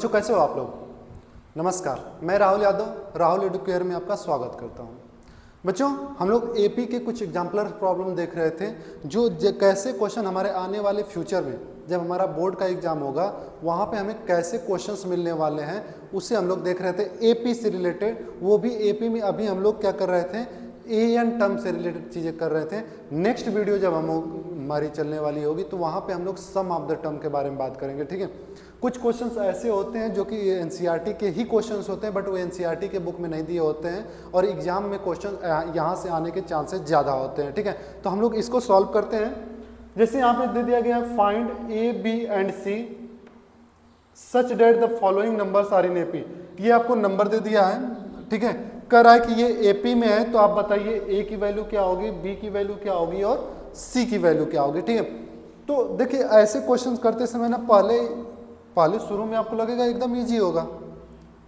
बच्चों, कैसे हो आप लोग? नमस्कार, मैं राहुल यादव, राहुल एडुकेयर में आपका स्वागत करता हूं। बच्चों, हम लोग एपी के कुछ एग्जाम्पलर प्रॉब्लम देख रहे थे, जो कैसे क्वेश्चन हमारे आने वाले फ्यूचर में जब हमारा बोर्ड का एग्जाम होगा वहाँ पे हमें कैसे क्वेश्चंस मिलने वाले हैं, उसे हम लोग देख रहे थे एपी से रिलेटेड। वो भी एपी में अभी हम लोग क्या कर रहे थे, एएन टर्म से रिलेटेड चीज़ें कर रहे थे। नेक्स्ट वीडियो जब हमारी चलने वाली होगी तो वहाँ पे हम लोग सम ऑफ द टर्म के बारे में बात करेंगे, ठीक है। कुछ क्वेश्चंस ऐसे होते हैं जो कि एनसीईआरटी के ही क्वेश्चंस होते हैं, बट वो एनसीईआरटी के बुक में नहीं दिए होते हैं और एग्जाम में क्वेश्चन यहाँ से आने के चांसेस ज़्यादा होते हैं, ठीक है। तो हम लोग इसको सॉल्व करते हैं। जैसे यहाँ पे दे दिया गया है find a b and c such that the following numbers are in AP. ये आपको नंबर दे दिया है, ठीक है। कह रहा है कि ये एपी में है, तो आप बताइए ए की वैल्यू क्या होगी, बी की वैल्यू क्या होगी और सी की वैल्यू क्या होगी, ठीक है। तो देखिए, ऐसे क्वेश्चन करते समय ना पहले शुरू में आपको लगेगा एकदम ईजी होगा,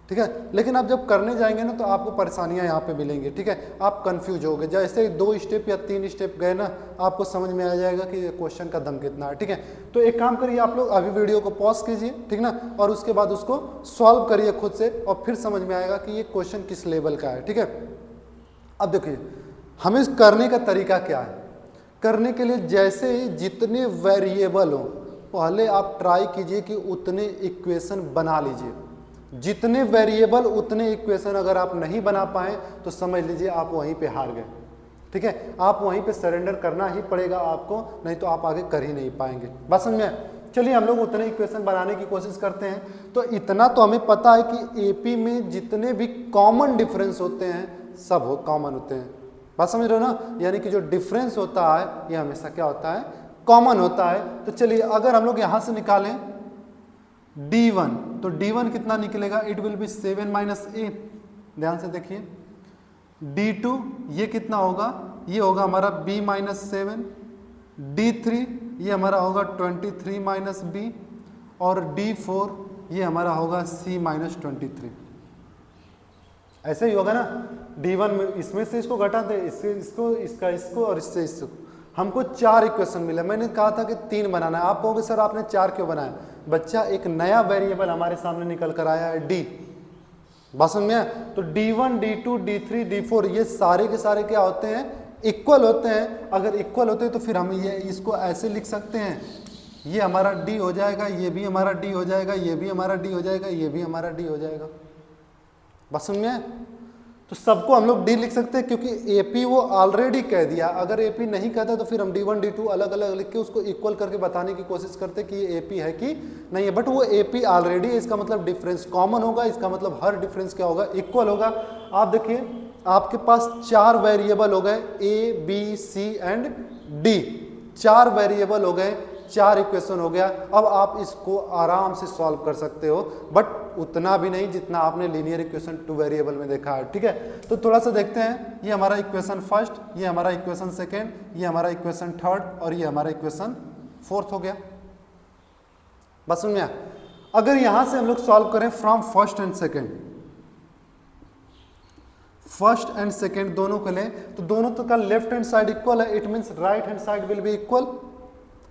ठीक है, लेकिन आप जब करने जाएंगे ना तो आपको परेशानियां यहाँ पे मिलेंगी, ठीक है। आप कंफ्यूज होगे, जैसे 2 स्टेप या 3 स्टेप गए ना आपको समझ में आ जाएगा कि क्वेश्चन का दम कितना है, ठीक है। तो एक काम करिए, आप लोग अभी वीडियो को पॉज कीजिए, ठीक ना, और उसके बाद उसको सॉल्व करिए खुद से और फिर समझ में आएगा कि ये क्वेश्चन किस लेवल का है, ठीक है। अब देखिए हमें करने का तरीका क्या है। करने के लिए जैसे ही जितने वेरिएबल हो पहले आप ट्राई कीजिए कि उतने इक्वेशन बना लीजिए। जितने वेरिएबल उतने इक्वेशन अगर आप नहीं बना पाए तो समझ लीजिए आप वहीं पे हार गए, ठीक है। आप वहीं पे सरेंडर करना ही पड़ेगा आपको, नहीं तो आप आगे कर ही नहीं पाएंगे। बात समझ में? चलिए हम लोग उतने इक्वेशन बनाने की कोशिश करते हैं। तो इतना तो हमें पता है कि एपी में जितने भी कॉमन डिफरेंस होते हैं सब कॉमन होते हैं। बात समझ रहे हो ना, यानी कि जो डिफरेंस होता है ये हमेशा क्या होता है, कॉमन होता है। तो चलिए अगर हम लोग यहां से निकालें d1, तो d1 कितना निकलेगा, इट विल बी 7 माइनस ए। ध्यान से देखिए, d2 ये कितना होगा, ये होगा हमारा b माइनस 7, d3 ये हमारा होगा 23 माइनस b और d4 ये हमारा होगा c माइनस 23। ऐसे ही होगा ना, d1 में इसमें से इसको घटा दे, इससे इसको, इसका इसको और इससे इसको। हमको 4 इक्वेशन मिला, मैंने कहा था कि 3 बनाना है। आप कहोगे सर आपने 4 क्यों बनाया? बच्चा, एक नया वेरिएबल हमारे सामने निकल कर आया है d। बात समझ में? तो d1 d2 d3 d4 ये सारे के सारे क्या होते हैं, इक्वल होते हैं। अगर इक्वल होते हैं तो फिर हम ये इसको ऐसे लिख सकते हैं, ये हमारा d हो जाएगा, ये भी हमारा d हो जाएगा, ये भी हमारा d हो जाएगा, ये भी हमारा d हो जाएगा। बात समझ में? तो सबको हम लोग डी लिख सकते हैं क्योंकि एपी वो ऑलरेडी कह दिया। अगर एपी नहीं कहता तो फिर हम d1 d2 अलग अलग लिख के उसको इक्वल करके बताने की कोशिश करते कि ये एपी है कि नहीं है। बट वो एपी ऑलरेडी, इसका मतलब डिफरेंस कॉमन होगा, इसका मतलब हर डिफरेंस क्या होगा, इक्वल होगा। आप देखिए आपके पास 4 वेरिएबल हो गए, a b c and d. 4 variable हो गए, 4 इक्वेशन हो गया। अब आप इसको आराम से सॉल्व कर सकते हो, बट उतना भी नहीं जितना आपने लीनियर इक्वेशन 2 वेरिएबल में देखा है, ठीक है। तो थोड़ा सा देखते हैं, ये हमारा इक्वेशन फर्स्ट, ये हमारा इक्वेशन सेकेंड, ये हमारा इक्वेशन थर्ड और ये हमारा इक्वेशन फोर्थ हो गया। बस समझ में? अगर यहां से हम लोग सॉल्व करें from first and second, first and second दोनों को लें तो दोनों तो का लेफ्ट हैंड साइड इक्वल है, it means right hand side will be equal,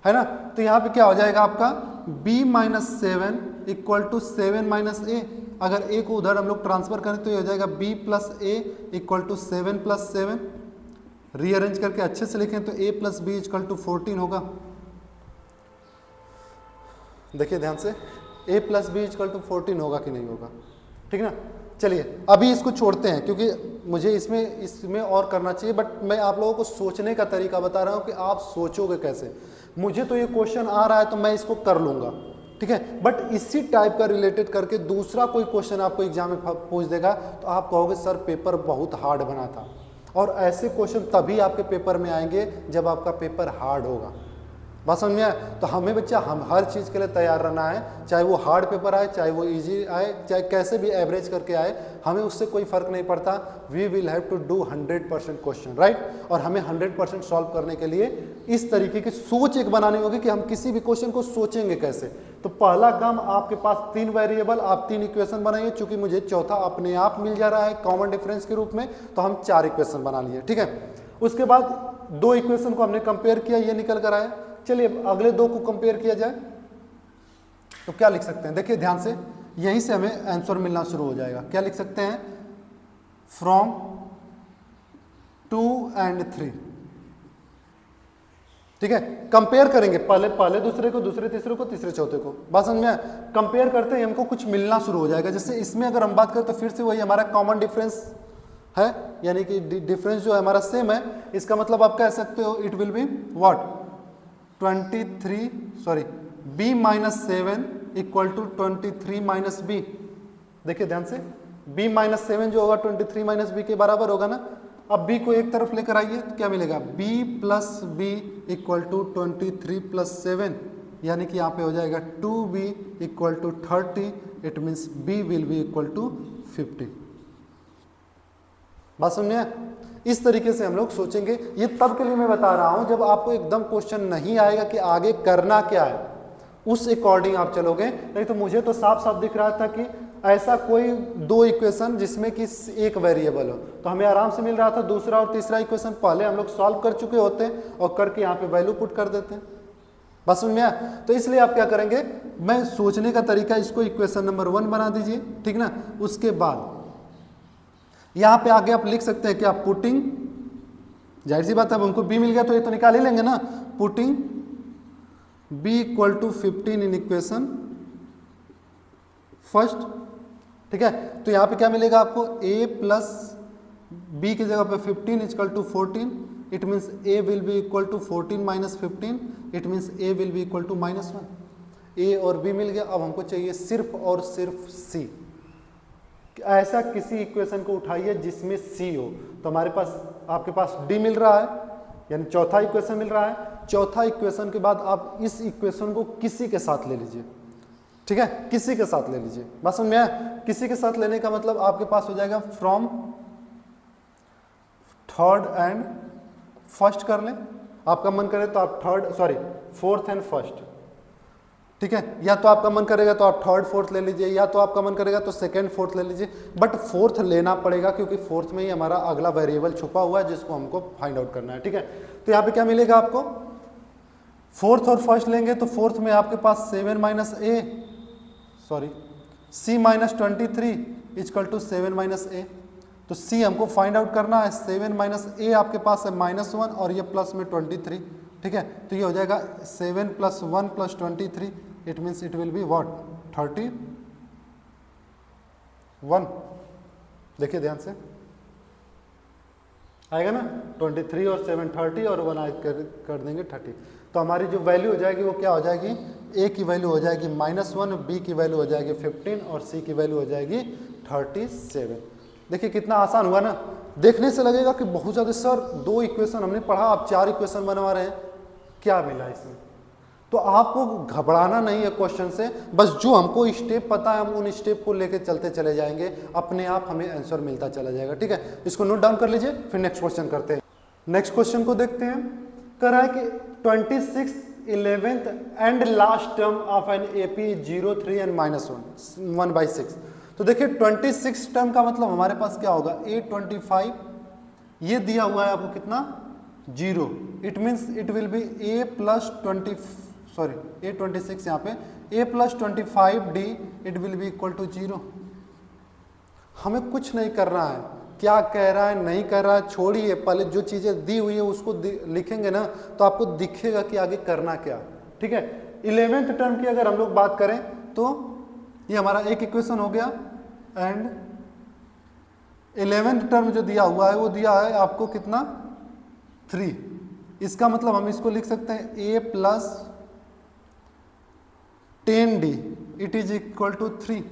है ना। तो यहाँ पे क्या हो जाएगा आपका b minus 7 equal to 7 minus a. अगर a को उधर हम लोग ट्रांसफर करें तो ये हो जाएगा b plus a equal to 7 plus 7। Rearrange करके अच्छे से लिखें तो a plus b equal to 14 होगा। देखिए ध्यान से, a plus b equal to 14 होगा कि नहीं होगा, ठीक ना। चलिए अभी इसको छोड़ते हैं क्योंकि मुझे इसमें और करना चाहिए, बट मैं आप लोगों को सोचने का तरीका बता रहा हूं कि आप सोचोगे कैसे। मुझे तो ये क्वेश्चन आ रहा है तो मैं इसको कर लूंगा, ठीक है, बट इसी टाइप का रिलेटेड करके दूसरा कोई क्वेश्चन आपको एग्जाम में पूछ देगा तो आप कहोगे सर पेपर बहुत हार्ड बना था। और ऐसे क्वेश्चन तभी आपके पेपर में आएंगे जब आपका पेपर हार्ड होगा। बात समझ में आए? तो हमें बच्चा हम हर चीज़ के लिए तैयार रहना है, चाहे वो हार्ड पेपर आए, चाहे वो इजी आए, चाहे कैसे भी एवरेज करके आए, हमें उससे कोई फर्क नहीं पड़ता। We will have to do 100% question, right. और हमें 100% सॉल्व करने के लिए इस तरीके की सोच एक बनानी होगी कि हम किसी भी क्वेश्चन को सोचेंगे कैसे। तो पहला काम, आपके पास 3 वेरिएबल, आप 3 इक्वेशन बनाइए। चूंकि मुझे चौथा अपने आप मिल जा रहा है कॉमन डिफरेंस के रूप में, तो हम 4 इक्वेशन बना लिए, ठीक है। उसके बाद 2 इक्वेशन को हमने कंपेयर किया, ये निकल कर आया। चलिए अगले 2 को कंपेयर किया जाए तो क्या लिख सकते हैं, देखिए ध्यान से। यहीं से हमें आंसर मिलना शुरू हो जाएगा। क्या लिख सकते हैं? From 2 and 3। ठीक है, कंपेयर करेंगे पहले दूसरे को, दूसरे तीसरे को, तीसरे चौथे को। बात समझ में? कंपेयर करते हैं हमको कुछ मिलना शुरू हो जाएगा। जैसे इसमें अगर हम बात करें तो फिर से वही हमारा कॉमन डिफरेंस है, यानी कि डिफरेंस जो है हमारा सेम है। इसका मतलब आप कह सकते हो it will be what 23 sorry b minus 7 equal to 23 minus b. देखिए ध्यान से, b माइनस 7 जो होगा 23 माइनस बी के बराबर होगा ना। अब b को एक तरफ लेकर आइए तो क्या मिलेगा? b plus b equal to 23 plus 7, यानी कि यहाँ पे हो जाएगा 2b equal to 30। It means b will be equal to 50। बात समझे? इस तरीके से हम लोग सोचेंगे। ये तब के लिए मैं बता रहा हूं जब आपको एकदम क्वेश्चन नहीं आएगा कि आगे करना क्या है, उस अकॉर्डिंग आप चलोगे। नहीं तो मुझे तो साफ साफ दिख रहा था कि ऐसा कोई दो इक्वेशन जिसमें कि एक वेरिएबल हो, तो हमें आराम से मिल रहा था। दूसरा और तीसरा इक्वेशन पहले हम लोग सॉल्व कर चुके होते हैं और करके यहाँ पे वैल्यू पुट कर देते हैं। बस समझ में आया? तो इसलिए आप क्या करेंगे, मैं सोचने का तरीका, इसको इक्वेशन नंबर 1 बना दीजिए, ठीक ना। उसके बाद यहां पे आगे आप लिख सकते हैं कि आप पुटिंग, जाहिर सी बात है, अब उनको b मिल गया तो ये तो निकाल ही लेंगे ना। Putting b equal to 15 in equation first. ठीक है, तो यहां पे क्या मिलेगा आपको? a प्लस b की जगह पे 15 equal to 14। It means a will be equal to 14 minus 15। It means a will be equal to -1। a और b मिल गया। अब हमको चाहिए सिर्फ और सिर्फ c। ऐसा किसी इक्वेशन को उठाइए जिसमें c हो। तो हमारे पास, आपके पास d मिल रहा है, यानी चौथा इक्वेशन मिल रहा है। चौथा इक्वेशन के बाद आप इस इक्वेशन को किसी के साथ ले लीजिए। ठीक है, किसी के साथ ले लीजिए। बस समझ में आया? किसी के साथ लेने का मतलब आपके पास हो जाएगा फ्रॉम थर्ड एंड फर्स्ट कर लें। आपका मन करे तो आप फोर्थ एंड फर्स्ट। ठीक है, या तो आपका मन करेगा तो आप थर्ड फोर्थ ले लीजिए, या तो आपका मन करेगा तो सेकंड फोर्थ ले लीजिए। बट फोर्थ लेना पड़ेगा क्योंकि फोर्थ में ही हमारा अगला वेरिएबल छुपा हुआ है जिसको हमको फाइंड आउट करना है। ठीक है, तो यहाँ पे क्या मिलेगा आपको? फोर्थ और फर्स्ट लेंगे तो फोर्थ में आपके पास 7 minus c minus 23 equal to 7 minus a। तो c हमको फाइंड आउट करना है। 7 माइनस a आपके पास है -1 और ये प्लस में 23। ठीक है, तो ये हो जाएगा 7 plus 1 plus 23। It means it will be what 31। देखिए ध्यान से, आएगा ना 23 और 7 30 और 1 कर देंगे 30। तो हमारी जो वैल्यू हो जाएगी वो क्या हो जाएगी? a की वैल्यू हो जाएगी -1, b की वैल्यू हो जाएगी 15 और c की वैल्यू हो जाएगी 37। देखिए कितना आसान हुआ ना। देखने से लगेगा कि बहुत ज़्यादा सर 2 इक्वेशन हमने पढ़ा, आप 4 इक्वेशन बनवा रहे हैं, क्या मिला इसमें? तो आपको घबराना नहीं है क्वेश्चन से, बस जो हमको स्टेप पता है हम उन स्टेप को लेके चलते चले जाएंगे, अपने आप हमें आंसर मिलता चला जाएगा। ठीक है, इसको नोट डाउन कर लीजिए, फिर नेक्स्ट क्वेश्चन करते हैं। नेक्स्ट क्वेश्चन को देखते हैं। कह रहा है कि 26 11th and last term of an AP 0 3 and -1/6। तो देखिए 26 टर्म का मतलब हमारे पास क्या होगा? A25, ये दिया हुआ है आपको कितना? 0। It means it will be A plus A26 यहाँ पे A plus 25D it will be equal to 0। हमें कुछ नहीं करना है, क्या कह रहा है नहीं कह रहा है छोड़िए, पहले जो चीज़ें दी हुई है उसको लिखेंगे ना तो आपको दिखेगा कि आगे करना क्या। ठीक है, 11th टर्म की अगर हम लोग बात करें तो ये हमारा एक इक्वेशन हो गया। एंड 11th टर्म जो दिया हुआ है वो दिया है आपको कितना? 3। इसका मतलब हम इसको लिख सकते हैं A plus 10D it is equal to 3।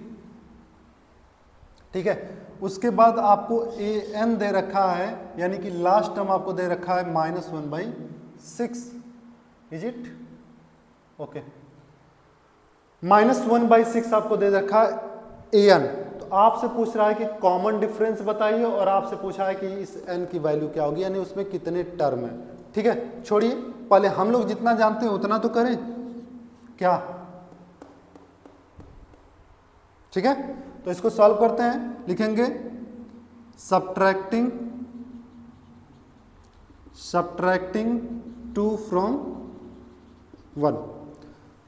ठीक है, उसके बाद आपको an दे रखा है, यानी कि लास्ट टर्म आपको दे रखा है -1/6। Is it okay? -1/6 आपको दे रखा है an। तो आपसे पूछ रहा है कि कॉमन डिफरेंस बताइए और आपसे पूछा है कि इस n की वैल्यू क्या होगी, यानी उसमें कितने टर्म है। ठीक है, छोड़िए, पहले हम लोग जितना जानते हैं उतना तो करें क्या। ठीक है, तो इसको सॉल्व करते हैं। लिखेंगे सब्ट्रैक्टिंग 2 फ्रॉम 1।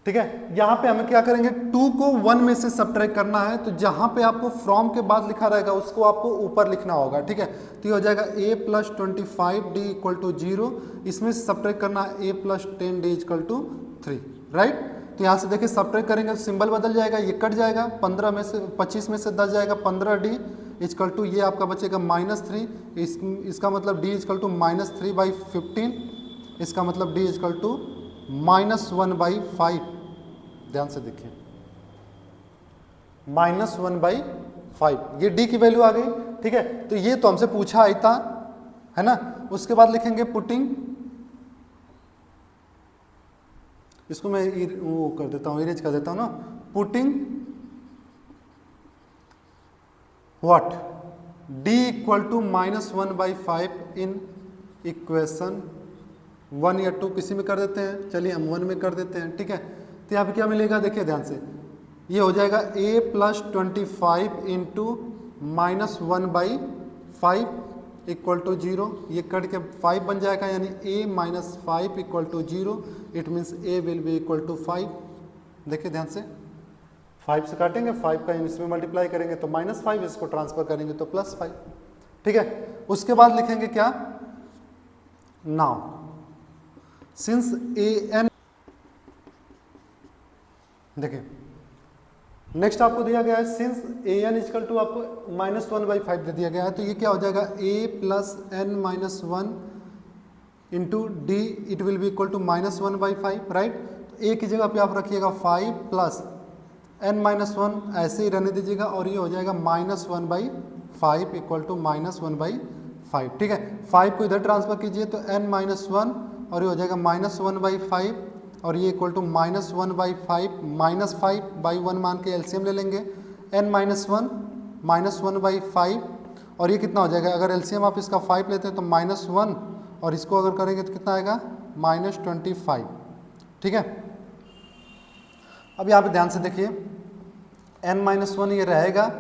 ठीक है। यहाँ पे हमें क्या करेंगे, 2 को 1 में से सब्ट्रैक्ट करना है, तो जहाँ पे आपको फ्रॉम के बाद लिखा रहेगा उसको आपको ऊपर लिखना होगा। ठीक है, तो ये हो जाएगा a + 25d = 0, इसमें से सब्ट्रैक्ट करना है a + 10d = 3, राइट। तो यहाँ से देखिए सब्ट्रैक्ट करेंगे तो सिंबल बदल जाएगा, ये कट जाएगा, 15 में से 25 में से 10 जाएगा, 15d = ये आपका बचेगा -3, इसका मतलब d = -3/15, इसका मतलब d = -1/5। ध्यान से देखिए, -1/5, ये d की वैल्यू आ गई। ठीक है, तो ये तो हमसे पूछा ही था, है ना। उसके बाद लिखेंगे पुटिंग, इसको मैं वो कर देता हूँ, इरेज कर देता हूँ ना, putting what, d = -1/5 in equation 1 या 2 किसी में कर देते हैं, चलिए हम 1 में कर देते हैं। ठीक है, तो यहाँ पे क्या मिलेगा, देखिए ध्यान से, ये हो जाएगा a + 25 × -1/5 = 0, ये कट के 5 बन जाएगा, यानी a - 5 = 0, it means a will B = 5। देखिए ध्यान से, 5 से काटेंगे, 5 का इसमें मल्टीप्लाई करेंगे तो -5, इसको ट्रांसफर करेंगे तो +5। ठीक है, उसके बाद लिखेंगे क्या, नाउ सिंस an, देखिए नेक्स्ट आपको दिया गया है सिंस an = आपको -1/5 दे दिया गया है, तो ये क्या हो जाएगा, a + n - 1 into d it will be equal to -1/5, right. तो a की जगह पे आप रखिएगा 5 + n - 1, ऐसे ही रहने दीजिएगा, और ये हो जाएगा -1/5 = -1/5। ठीक है, 5 को इधर ट्रांसफर कीजिए तो n - 1, और ये हो जाएगा -1/5, और ये इक्वल टू -1/5 -5/1 मान के एलसीएम ले लेंगे, n - 1 -1/5, और ये कितना हो जाएगा, अगर एलसीएम आप इसका 5 लेते हैं तो -1, और इसको अगर करेंगे तो कितना आएगा, -25। ठीक है, अब यहाँ पे ध्यान से देखिए, n - 1 ये रहेगा,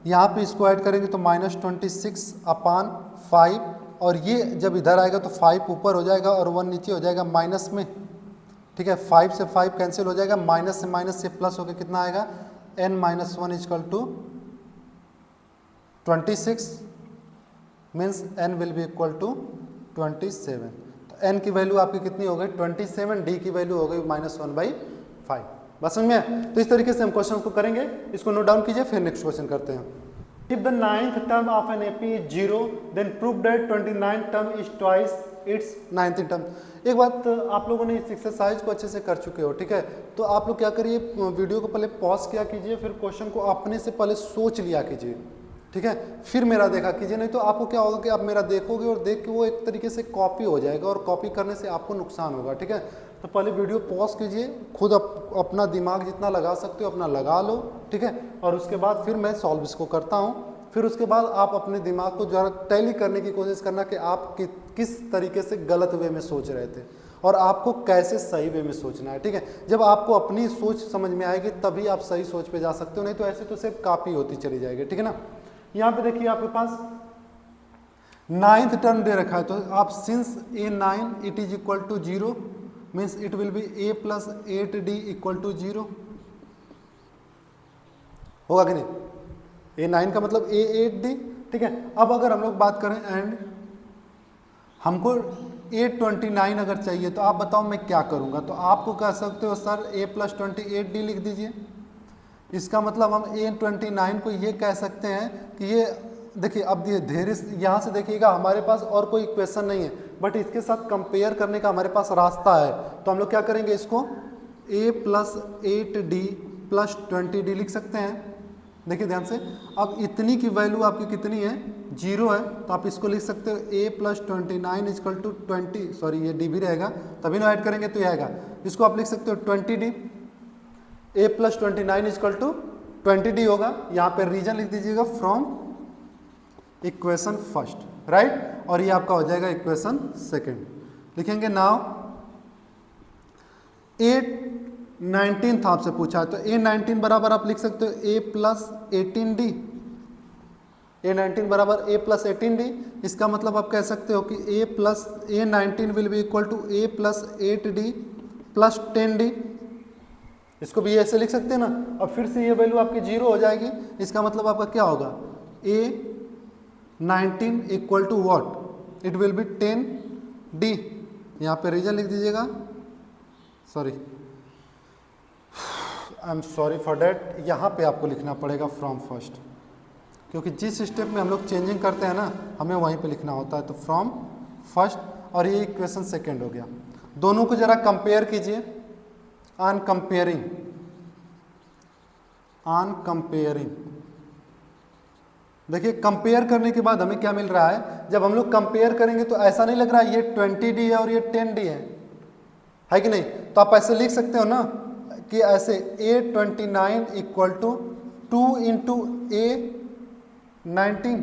यहाँ पे इसको ऐड करेंगे तो -26/5, और ये जब इधर आएगा तो 5 ऊपर हो जाएगा और 1 नीचे हो जाएगा माइनस में। ठीक है, 5 से 5 कैंसिल हो जाएगा, माइनस से माइनस से प्लस होकर कितना आएगा, n - 1 = 26, means n will be equal to 27। तो n की वैल्यू आपकी कितनी हो गई, 27, d की वैल्यू हो गई -1/5। बस समझ में। तो इस तरीके से हम क्वेश्चन को करेंगे, इसको नोट डाउन कीजिए, फिर नेक्स्ट क्वेश्चन करते हैं। If the 9th term of an AP is 0, then prove that 29th term is twice its 9th term। एक बात, आप लोगों ने इस एक्सरसाइज को अच्छे से कर चुके हो, ठीक है, तो आप लोग क्या करिए, वीडियो को पहले पॉज किया कीजिए, फिर क्वेश्चन को अपने से पहले सोच लिया कीजिए, ठीक है, फिर मेरा देखा कीजिए, नहीं तो आपको क्या होगा कि आप मेरा देखोगे और देख के वो एक तरीके से कॉपी हो जाएगा, और कॉपी करने से आपको नुकसान होगा। ठीक है, तो पहले वीडियो पॉज कीजिए, खुद अपना दिमाग जितना लगा सकते हो अपना लगा लो, ठीक है, और उसके बाद फिर मैं सॉल्व इसको करता हूँ। फिर उसके बाद आप अपने दिमाग को जरा टैली करने की कोशिश करना कि आप किस तरीके से गलत वे में सोच रहे थे और आपको कैसे सही वे में सोचना है। ठीक है, जब आपको अपनी सोच समझ में आएगी तभी आप सही सोच पे जा सकते हो, नहीं तो ऐसे तो सिर्फ कॉपी होती चली जाएगी। ठीक है ना, यहाँ पे देखिए आपके पास 9th टर्म दे रखा है, तो आप since a9 it is equal to 0 means it will be a + 8d = 0, होगा कि नहीं, a9 का मतलब a8d। ठीक है, अब अगर हम लोग बात करें एंड हमको a29 अगर चाहिए तो आप बताओ मैं क्या करूंगा, तो आपको कह सकते हो सर a + 28d लिख दीजिए। इसका मतलब हम a29 को ये कह सकते हैं कि ये देखिए, अब धीरे यहाँ से देखिएगा हमारे पास और कोई इक्वेशन नहीं है, बट इसके साथ कंपेयर करने का हमारे पास रास्ता है, तो हम लोग क्या करेंगे, इसको a + 8d + 20d लिख सकते हैं। देखिए ध्यान से, अब इतनी की वैल्यू आपकी कितनी है, 0 है, तो आप इसको लिख सकते हो a + 29 = 20, सॉरी ये d भी रहेगा तभी ना ऐड करेंगे तो ये आएगा, इसको आप लिख सकते हो 20d, a + 29 = 20d होगा। यहाँ पे रीजन लिख दीजिएगा फ्रॉम इक्वेशन फर्स्ट, राइट, और ये आपका हो जाएगा इक्वेशन सेकेंड। लिखेंगे नाउ a19 आपसे पूछा है, तो a19 बराबर आप लिख सकते हो a + 18d, a19 बराबर a + 18d। इसका मतलब आप कह सकते हो कि a19 will be equal to a + 8d + 10d। इसको भी ऐसे लिख सकते हैं ना। अब फिर से ये वैल्यू आपकी 0 हो जाएगी, इसका मतलब आपका क्या होगा, A19 equal to what, it will be 10D। यहाँ पे रीजन लिख दीजिएगा, sorry I am sorry for that, यहाँ पे आपको लिखना पड़ेगा फ्रॉम फर्स्ट, क्योंकि जिस स्टेप में हम लोग चेंजिंग करते हैं ना हमें वहीं पे लिखना होता है। तो फ्रॉम फर्स्ट, और ये इक्वेशन सेकेंड हो गया। दोनों को जरा कंपेयर कीजिए, ऑन कंपेयरिंग। देखिए कंपेयर करने के बाद हमें क्या मिल रहा है, जब हम लोग कंपेयर करेंगे तो ऐसा नहीं लग रहा है ये 20D है और ये 10D है कि नहीं। तो आप ऐसे लिख सकते हो ना कि ऐसे A29 equal to 2 into A19,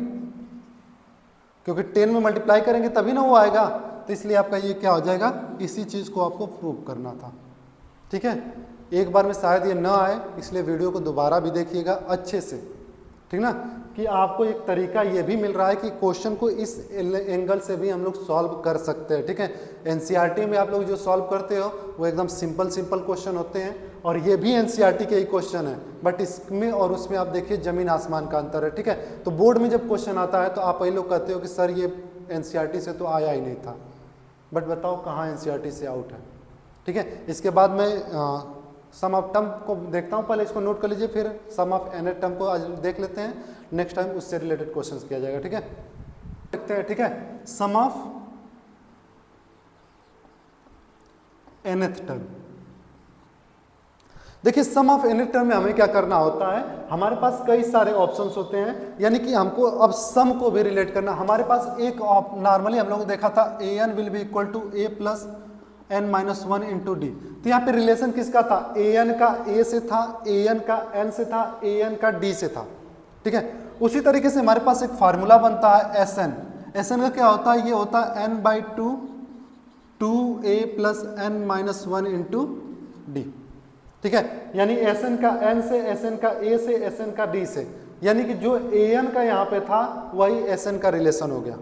क्योंकि 10 में मल्टीप्लाई करेंगे तभी ना वो आएगा। तो इसलिए आपका ये क्या हो जाएगा, इसी चीज़ को आपको प्रूव करना था। ठीक है, एक बार में शायद ये ना आए, इसलिए वीडियो को दोबारा भी देखिएगा अच्छे से, ठीक ना, कि आपको एक तरीका ये भी मिल रहा है कि क्वेश्चन को इस एंगल से भी हम लोग सॉल्व कर सकते हैं। ठीक है, एनसीईआरटी में आप लोग जो सॉल्व करते हो वो एकदम सिंपल क्वेश्चन होते हैं, और ये भी एनसीईआरटी के ही क्वेश्चन है, बट इसमें और उसमें आप देखिए जमीन आसमान का अंतर है। ठीक है, तो बोर्ड में जब क्वेश्चन आता है तो आप वही लोग कहते हो कि सर ये एनसीईआरटी से तो आया ही नहीं था, बट बताओ कहाँ एनसीईआरटी से आउट है। ठीक है, इसके बाद मैं सम ऑफ टर्म को देखता हूँ, पहले इसको नोट कर लीजिए, फिर सम ऑफ nth टर्म को आज देख लेते हैं, नेक्स्ट टाइम उससे रिलेटेड क्वेश्चंस किया जाएगा। ठीक है, देखते हैं। ठीक है, सम ऑफ nth टर्म। देखिए सम ऑफ nth टर्म में हमें क्या करना होता है, हमारे पास कई सारे ऑप्शंस होते हैं, यानी कि हमको अब सम को भी रिलेट करना। हमारे पास एक नॉर्मली हम लोगों ने देखा था an will be equal to a plus n-1 into d. तो यहाँ पे रिलेशन किसका था, an का a से था, an का n से था, an का d से था। ठीक है, उसी तरीके से हमारे पास एक फार्मूला बनता है SN का क्या होता है, ये होता है n/2 2a plus n-1 into D. ठीक है, यानी SN का n से, SN का a से, SN का d से, यानी कि जो an का यहाँ पे था वही SN का रिलेशन हो गया।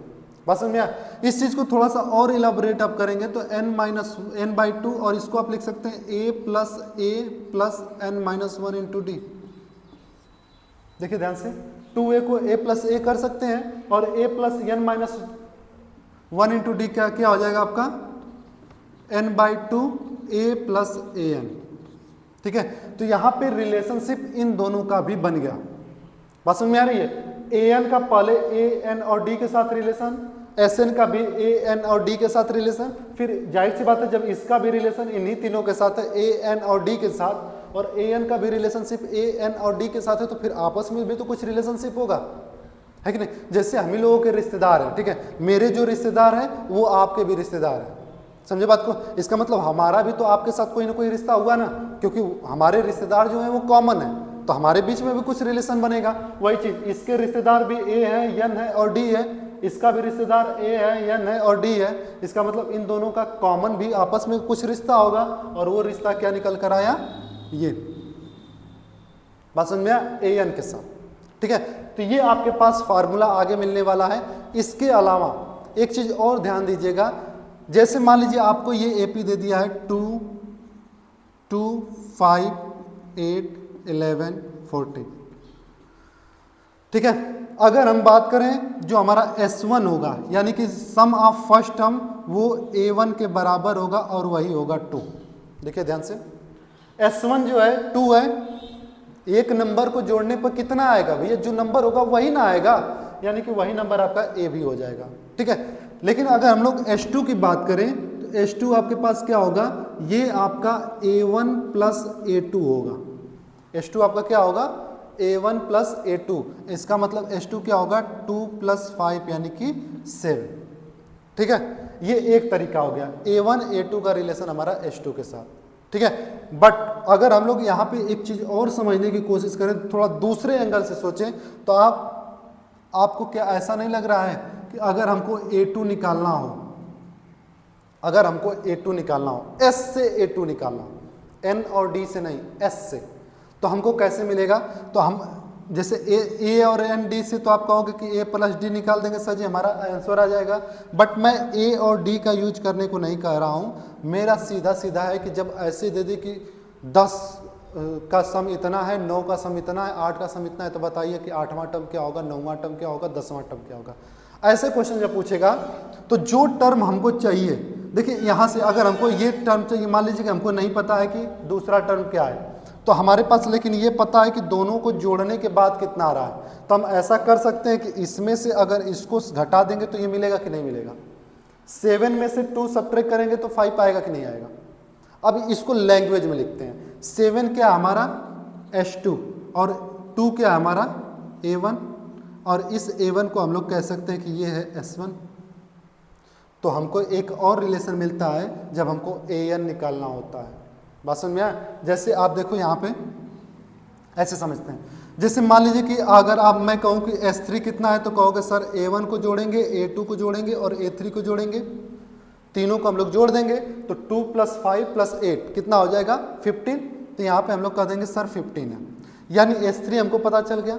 बात समझ में आया? इस चीज को थोड़ा सा और इलाबोरेट आप करेंगे तो n/2, और इसको आप लिख सकते हैं a plus n-1 into D. देखिए ध्यान से, 2a को a प्लस a कर सकते हैं, और a plus n-1 into D क्या हो जाएगा आपका, n/2 a प्लस an। ठीक है, तो यहाँ पे रिलेशनशिप इन दोनों का भी बन गया। बात समझ में आ रही है? an का पहले a n और d के साथ रिलेशन, SN का भी a n और d के साथ रिलेशन, फिर जाहिर सी बात है जब इसका भी रिलेशन इन्हीं तीनों के साथ है a n और d के साथ, और an का भी रिलेशनशिप a n और d के साथ है, तो फिर आपस में भी तो कुछ रिलेशनशिप होगा, है कि नहीं। जैसे हम ही लोगों के रिश्तेदार हैं, ठीक है, मेरे जो रिश्तेदार हैं वो आपके भी रिश्तेदार हैं, समझे बात को। इसका मतलब हमारा भी तो आपके साथ कोई ना कोई रिश्ता हुआ ना, क्योंकि हमारे रिश्तेदार जो हैं वो कॉमन है, तो हमारे बीच में भी कुछ रिलेशन बनेगा। वही चीज, इसके रिश्तेदार भी a है, n है और d है, इसका भी रिश्तेदार a है, n है और d है। इसका मतलब इन दोनों का कॉमन भी आपस में कुछ रिश्ता होगा, और वो रिश्ता क्या निकल कर आया, ये बात समझ में आया, an के साथ। ठीक है, तो ये आपके पास फार्मूला आगे मिलने वाला है। इसके अलावा एक चीज और ध्यान दीजिएगा, जैसे मान लीजिए आपको ये AP दे दिया है 2 2 5 8 11 14। ठीक है, अगर हम बात करें जो हमारा S1 होगा, यानी कि सम ऑफ फर्स्ट टर्म, वो A1 के बराबर होगा और वही होगा 2। देखिए ध्यान से, S1 जो है 2 है, एक नंबर को जोड़ने पर कितना आएगा भैया, जो नंबर होगा वही ना आएगा, यानी कि वही नंबर आपका A भी हो जाएगा। ठीक है, लेकिन अगर हम लोग S2 की बात करें तो S2 आपके पास क्या होगा, ये आपका A1 प्लस A2 होगा। S2 आपका क्या होगा, A1 प्लस A2, इसका मतलब S2 क्या होगा, 2 प्लस 5 यानी कि 7। ठीक है, ये एक तरीका हो गया A1 A2 का रिलेशन हमारा S2 के साथ। ठीक है, बट अगर हम लोग यहाँ पे एक चीज और समझने की कोशिश करें, थोड़ा दूसरे एंगल से सोचें, तो आपको क्या ऐसा नहीं लग रहा है कि अगर हमको A2 निकालना हो, अगर हमको A2 निकालना हो, S से A2 निकालना हो, N और D से नहीं, S से, तो हमको कैसे मिलेगा, तो हम जैसे A और N D से तो आप कहोगे कि A प्लस D निकाल देंगे सर जी, हमारा आंसर आ जाएगा। बट मैं A और D का यूज करने को नहीं कह रहा हूँ, मेरा सीधा सीधा है कि जब ऐसे दे दे कि 10 का सम इतना है, 9 का सम इतना है, 8 का सम इतना है, तो बताइए कि 8वां टर्म क्या होगा, 9वां टर्म क्या होगा, 10वां टर्म क्या होगा। ऐसे क्वेश्चन जब पूछेगा तो जो टर्म हमको चाहिए, देखिए यहाँ से अगर हमको ये टर्म चाहिए, मान लीजिए कि हमको नहीं पता है कि दूसरा टर्म क्या है, तो हमारे पास लेकिन ये पता है कि दोनों को जोड़ने के बाद कितना आ रहा है, तो हम ऐसा कर सकते हैं कि इसमें से अगर इसको घटा देंगे तो ये मिलेगा कि नहीं मिलेगा। 7 में से 2 सब्ट्रैक्ट करेंगे तो 5 आएगा कि नहीं आएगा। अब इसको लैंग्वेज में लिखते हैं। 7 क्या हमारा H2 और 2 क्या हमारा A1, और इस A1 को हम लोग कह सकते हैं कि ये है S1। तो हमको एक और रिलेशन मिलता है जब हमको AN निकालना होता है। बात समझ में आया? जैसे आप देखो यहाँ पे ऐसे समझते हैं, जैसे मान लीजिए कि अगर आप मैं कहूँ कि S3 कितना है, तो कहोगे सर A1 को जोड़ेंगे, A2 को जोड़ेंगे और A3 को जोड़ेंगे, तीनों को हम लोग जोड़ देंगे तो 2 + 5 + 8 कितना हो जाएगा 15। तो यहाँ पे हम लोग कह देंगे सर 15 है, यानी S3 हमको पता चल गया।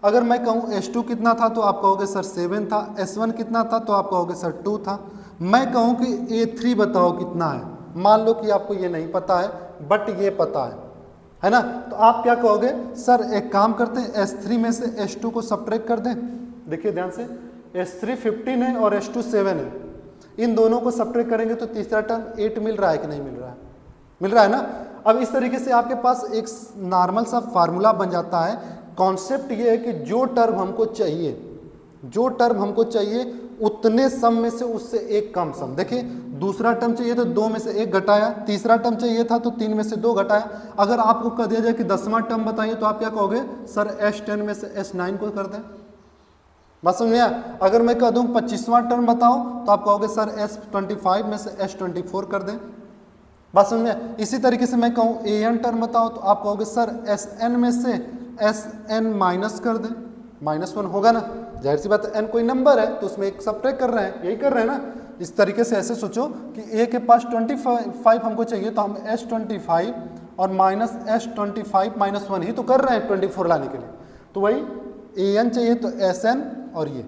अगर मैं कहूँ S2 कितना था तो आप कहोगे सर 7 था, S1 कितना था तो आप कहोगे सर 2 था। मैं कहूँ कि A3 बताओ कितना है, मान लो कि आपको ये नहीं पता है बट ये पता है ना, तो आप क्या कहोगे, सर एक काम करते हैं S3 में से S2 को सब्ट्रैक्ट कर दें। देखिए ध्यान से, S3 15 है और S2 7 है, इन दोनों को सब्ट्रैक्ट करेंगे तो तीसरा टर्म 8 मिल रहा है कि नहीं मिल रहा है, मिल रहा है ना। अब इस तरीके से आपके पास एक नॉर्मल सा फार्मूला बन जाता है। कॉन्सेप्ट ये है कि जो टर्म हमको चाहिए, जो टर्म हमको चाहिए उतने सम में से उससे एक कम सम। देखिए दूसरा टर्म चाहिए तो 2 में से 1 घटाया, तीसरा टर्म चाहिए था तो 3 में से 2 घटाया। अगर आपको कह दिया जाए कि 10वां टर्म बताइए तो आप क्या कहोगे, सर S10 में से S9 को कर दें। बात समझ में आया? अगर मैं कह दूं 25वां टर्म बताओ तो आप कहोगे सर S25 में से S24 कर दें। बात समझ में आया? इसी तरीके से मैं कहूँ AN टर्म बताओ तो आप कहोगे सर SN में से SN माइनस कर दें, -1 होगा ना, जाहिर सी बात है, n कोई नंबर है तो उसमें एक सब्ट्रैक्ट कर रहे हैं, यही कर रहे हैं ना। इस तरीके से ऐसे सोचो कि A के पास 25 हमको चाहिए तो हम S25 और -S25 -1 ही तो कर रहे हैं 24 लाने के लिए, तो वही AN चाहिए तो SN और ये,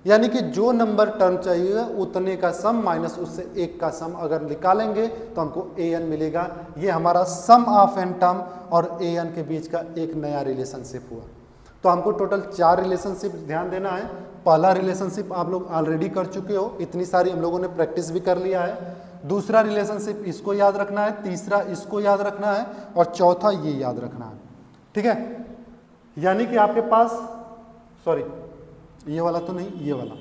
यानी कि जो नंबर टर्म चाहिए उतने का सम माइनस उससे एक का सम अगर निकालेंगे तो हमको AN मिलेगा। ये हमारा सम ऑफ एन टर्म और AN के बीच का एक नया रिलेशनशिप हुआ। तो हमको टोटल 4 रिलेशनशिप ध्यान देना है। पहला रिलेशनशिप आप लोग ऑलरेडी कर चुके हो, इतनी सारी हम लोगों ने प्रैक्टिस भी कर लिया है। दूसरा रिलेशनशिप इसको याद रखना है, तीसरा इसको याद रखना है और चौथा ये याद रखना है, ठीक है। यानी कि आपके पास, सॉरी ये वाला तो नहीं, ये वाला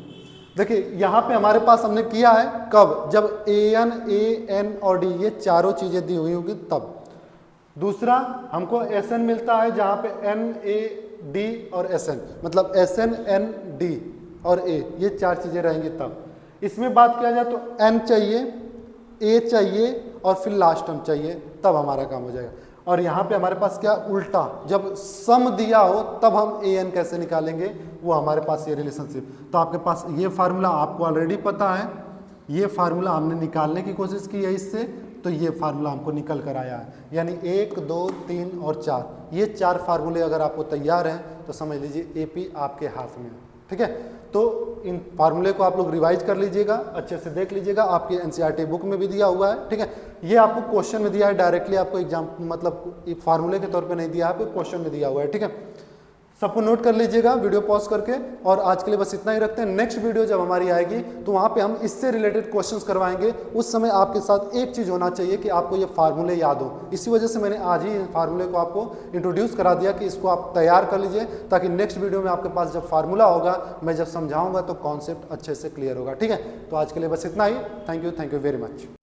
देखिए यहाँ पे हमारे पास हमने किया है कब, जब AN, AN और D ये चारों चीजें दी हुई होगी तब। दूसरा हमको SN मिलता है जहाँ पे N, A, D और SN, मतलब SN, N, D और A ये 4 चीजें रहेंगी तब। इसमें बात किया जाए तो N चाहिए, A चाहिए और फिर लास्ट टर्म चाहिए, तब हमारा काम हो जाएगा। और यहाँ पे हमारे पास क्या उल्टा, जब सम दिया हो तब हम AN कैसे निकालेंगे, वो हमारे पास ये रिलेशनशिप। तो आपके पास ये फार्मूला आपको ऑलरेडी पता है, ये फार्मूला हमने निकालने की कोशिश की है इससे, तो ये फार्मूला हमको निकल कर आया है। यानी 1, 2, 3 और 4, ये 4 फार्मूले अगर आपको तैयार हैं तो समझ लीजिए AP आपके हाथ में है, ठीक है। तो इन फार्मूले को आप लोग रिवाइज कर लीजिएगा, अच्छे से देख लीजिएगा, आपके NCERT बुक में भी दिया हुआ है, ठीक है। ये आपको क्वेश्चन में दिया है, डायरेक्टली आपको एग्जाम मतलब फार्मूले के तौर पे नहीं दिया है, आपको क्वेश्चन में दिया हुआ है, ठीक है। सबको नोट कर लीजिएगा वीडियो पॉज करके। और आज के लिए बस इतना ही रखते हैं। नेक्स्ट वीडियो जब हमारी आएगी तो वहाँ पे हम इससे रिलेटेड क्वेश्चंस करवाएंगे। उस समय आपके साथ एक चीज़ होना चाहिए कि आपको ये फार्मूले याद हो। इसी वजह से मैंने आज ही फार्मूले को आपको इंट्रोड्यूस करा दिया कि इसको आप तैयार कर लीजिए, ताकि नेक्स्ट वीडियो में आपके पास जब फार्मूला होगा, मैं जब समझाऊंगा तो कॉन्सेप्ट अच्छे से क्लियर होगा, ठीक है। तो आज के लिए बस इतना ही। Thank you very much.